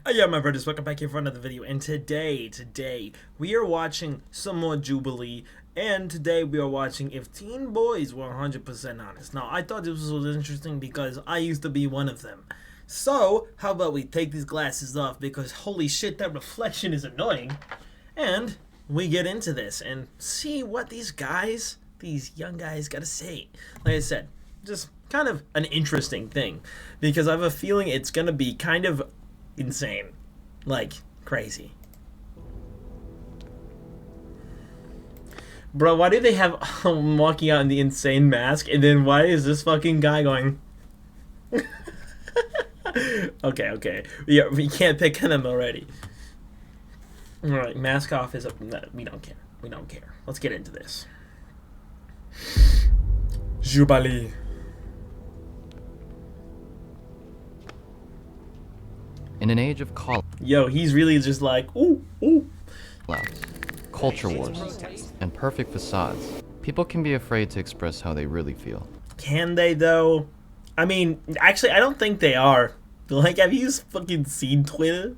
Yo, my brothers, welcome back here for another video. And today, we are watching some more Jubilee. And today we are watching If Teen Boys Were 100% Honest. Now, I thought this was interesting because I used to be one of them. So, how about we take these glasses off because holy shit, that reflection is annoying. And we get into this and see what these young guys, gotta say. Like I said, just kind of an interesting thing because I have a feeling it's gonna be kind of insane, like crazy. Bro, why do they have walking out in the insane mask, and then why is this fucking guy going? Okay, we can't pick on him already. All right, mask off is up. No, we don't care. Let's get into this. Juiblee. In an age of call Yo, he's really just like, ooh. outs, culture wars, and perfect facades, people can be afraid to express how they really feel. Can they though? I mean, actually, I don't think they are. Like, have you fucking seen Twitter?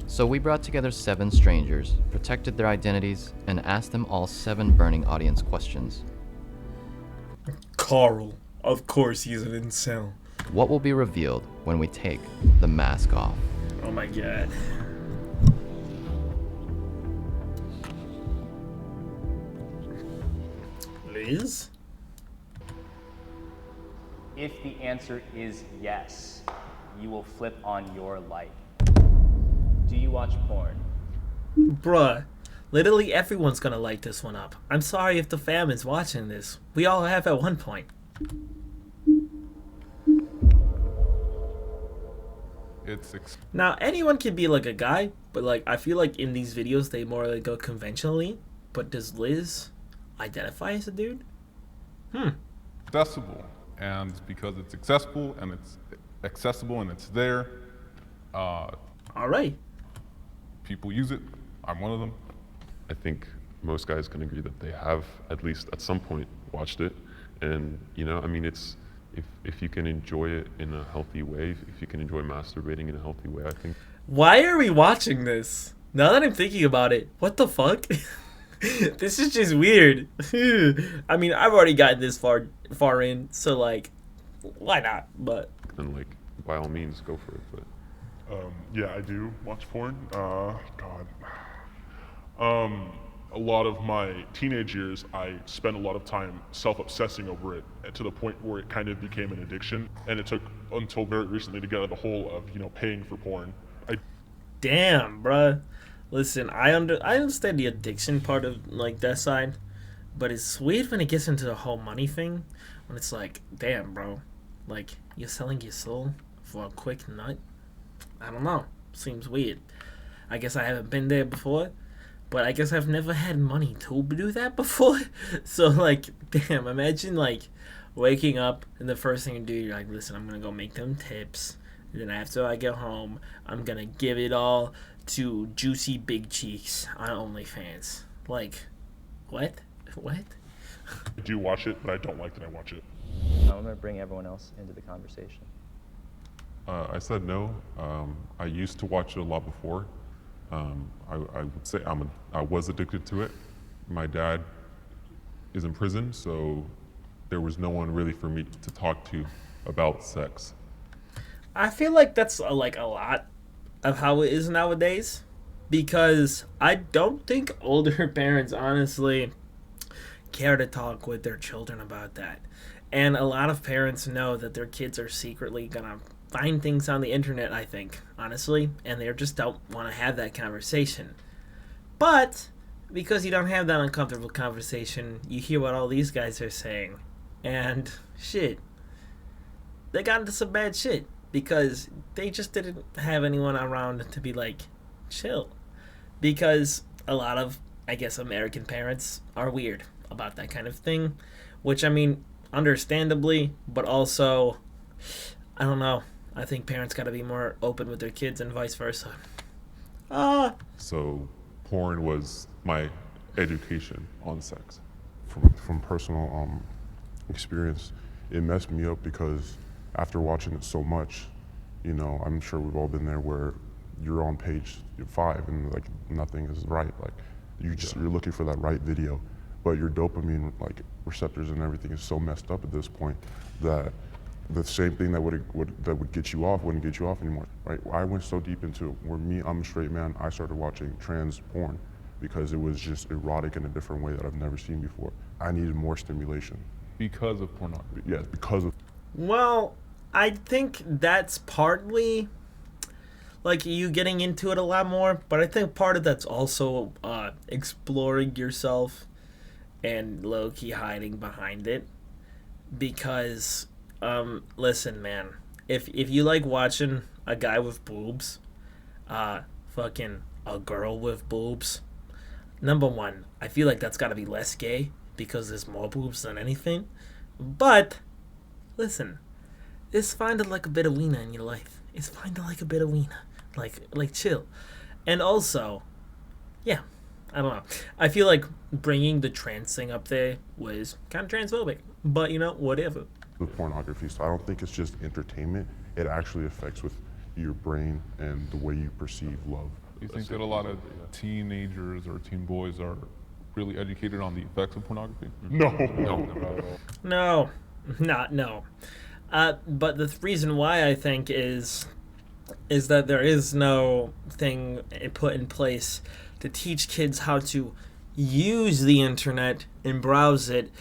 So we brought together 7 strangers, protected their identities, and asked them all 7 burning audience questions. Carl, of course he's an incel. What will be revealed when we take the mask off? Oh my god. Liz? If the answer is yes, you will flip on your light. Do you watch porn? Bruh, literally everyone's gonna light this one up. I'm sorry if the fam is watching this. We all have at one point. Now, anyone can be like a guy, but like I feel like in these videos they more like go conventionally. But does Liz identify as a dude? Accessible, and because it's accessible and it's there, All right. people use it. I'm one of them. I think most guys can agree that they have at least at some point watched it, and I mean, it's if you can enjoy it in a healthy way, if you can enjoy masturbating in a healthy way, I think. Why are we watching this? Now that I'm thinking about it, what the fuck? This is just weird. I mean, I've already gotten this far in, so like, why not? But And like, by all means, go for it. But Yeah, I do watch porn. God. A lot of my teenage years, I spent a lot of time self-obsessing over it to the point where it kind of became an addiction. And it took until very recently to get out of the hole of, paying for porn. damn, bruh. Listen, I understand the addiction part of like that side, but it's weird when it gets into the whole money thing. When it's like, damn, bro, like you're selling your soul for a quick nut. I don't know. Seems weird. I guess I haven't been there before, but I guess I've never had money to do that before. So like, damn, imagine like waking up and the first thing you do, you're like, listen, I'm gonna go make them tips. And then after I get home, I'm gonna give it all to Juicy Big Cheeks on OnlyFans. Like, what? What? I do watch it, but I don't like that I watch it. I'm gonna bring everyone else into the conversation. I said no. I used to watch it a lot before. I would say I was addicted to it. My dad is in prison, so there was no one really for me to talk to about sex. I feel like that's like a lot of how it is nowadays, because I don't think older parents honestly care to talk with their children about that. And a lot of parents know that their kids are secretly gonna find things on the internet, I think, honestly, and they just don't want to have that conversation. But because you don't have that uncomfortable conversation, you hear what all these guys are saying, and shit, they got into some bad shit because they just didn't have anyone around to be like, chill. Because a lot of, I guess, American parents are weird about that kind of thing, which I mean, understandably, but also, I don't know. I think parents got to be more open with their kids and vice versa. So porn was my education on sex. From personal experience, it messed me up because after watching it so much, You know, I'm sure we've all been there where you're on page 5 and like nothing is right. Like you're looking for that right video, but your dopamine like receptors and everything is so messed up at this point that the same thing that would get you off wouldn't get you off anymore, right? I went so deep into it where I'm a straight man, I started watching trans porn because it was just erotic in a different way that I've never seen before. I needed more stimulation. Because of pornography. Yes, because of. Well, I think that's partly like you getting into it a lot more, but I think part of that's also exploring yourself and low-key hiding behind it. Because, listen, man, if you like watching a guy with boobs, fucking a girl with boobs, number one, I feel like that's gotta be less gay because there's more boobs than anything. But, listen, it's fine to like a bit of wiener in your life. It's fine to like a bit of wiener. Like chill. And also, yeah, I don't know. I feel like bringing the trans thing up there was kind of transphobic. But, you know, whatever. With pornography, so I don't think it's just entertainment. It actually affects with your brain and the way you perceive love. Do you think that a lot of teenagers or teen boys are really educated on the effects of pornography? No. No, not no. But the reason why I think is that there is no thing put in place to teach kids how to use the internet and browse it.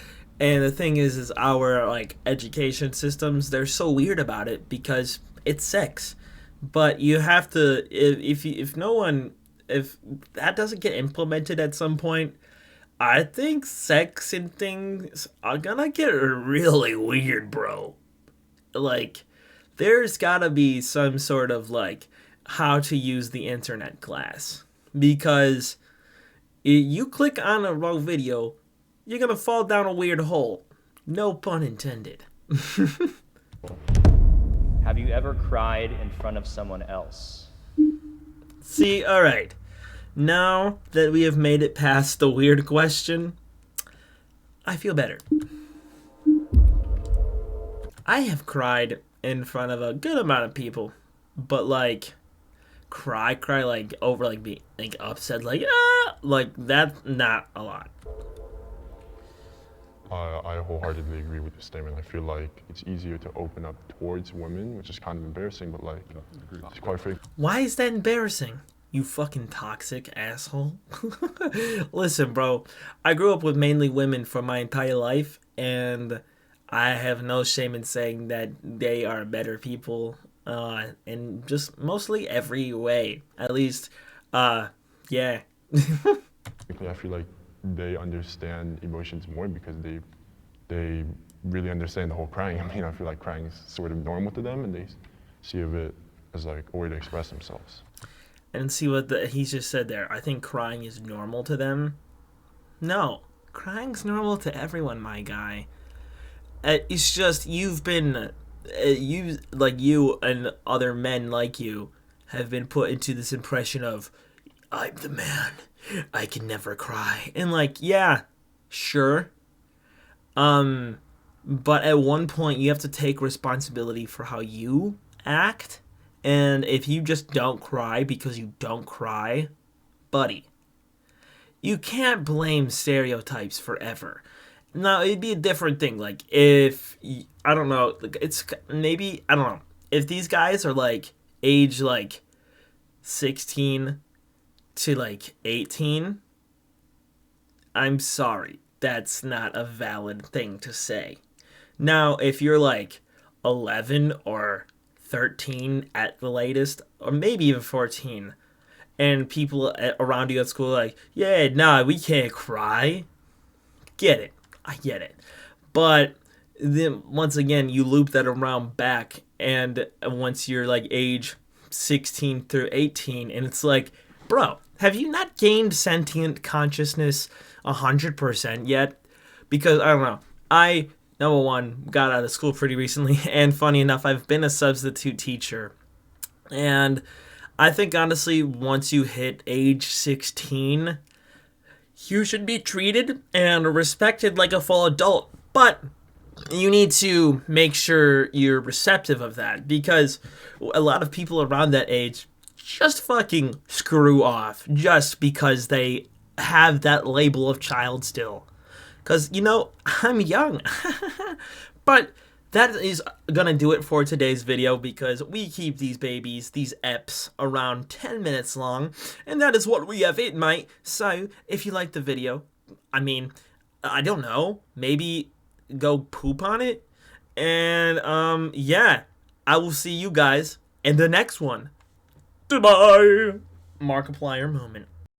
And the thing is our like education systems, they're so weird about it because it's sex. But you have to if that doesn't get implemented at some point, I think sex and things are gonna get really weird, bro. Like, there's gotta be some sort of, like, how to use the internet class. Because you click on a wrong video, you're gonna fall down a weird hole. No pun intended. Have you ever cried in front of someone else? See, alright. Now that we have made it past the weird question, I feel better. I have cried in front of a good amount of people, but like cry like over like being like upset like that's not a lot. I wholeheartedly agree with the statement. I feel like it's easier to open up towards women, which is kind of embarrassing, but like it's quite frankly. Why is that embarrassing? You fucking toxic asshole. Listen, bro, I grew up with mainly women for my entire life, and I have no shame in saying that they are better people in just mostly every way. At least, yeah. I feel like they understand emotions more because they really understand the whole crying. I mean, I feel like crying is sort of normal to them, and they see of it as like a way to express themselves. And see what he just said there. I think crying is normal to them. No, crying's normal to everyone, my guy. It's just you've been, you and other men like you have been put into this impression of, I'm the man, I can never cry. And like, yeah, sure. But at one point you have to take responsibility for how you act. And if you just don't cry because you don't cry, buddy, you can't blame stereotypes forever. Now, it'd be a different thing. Like, if, I don't know, it's maybe, I don't know, if these guys are, like, age, like, 16 to, like, 18, I'm sorry. That's not a valid thing to say. Now, if you're, like, 11 or 13 at the latest, or maybe even 14, and people around you at school are like, yeah, nah, we can't cry. Get it. I get it. But then once again, you loop that around back, and once you're like age 16 through 18, and it's like, bro, have you not gained sentient consciousness 100% yet? Because I don't know. I, number one, got out of school pretty recently, and funny enough, I've been a substitute teacher. And I think honestly, once you hit age 16, you should be treated and respected like a full adult. But you need to make sure you're receptive of that, because a lot of people around that age just fucking screw off just because they have that label of child still. Because, you know, I'm young. But that is gonna do it for today's video, because we keep these babies, these eps, around 10 minutes long, and that is what we have it, mate. So, if you like the video, I mean, I don't know, maybe go poop on it, and, yeah, I will see you guys in the next one. Goodbye! Markiplier moment.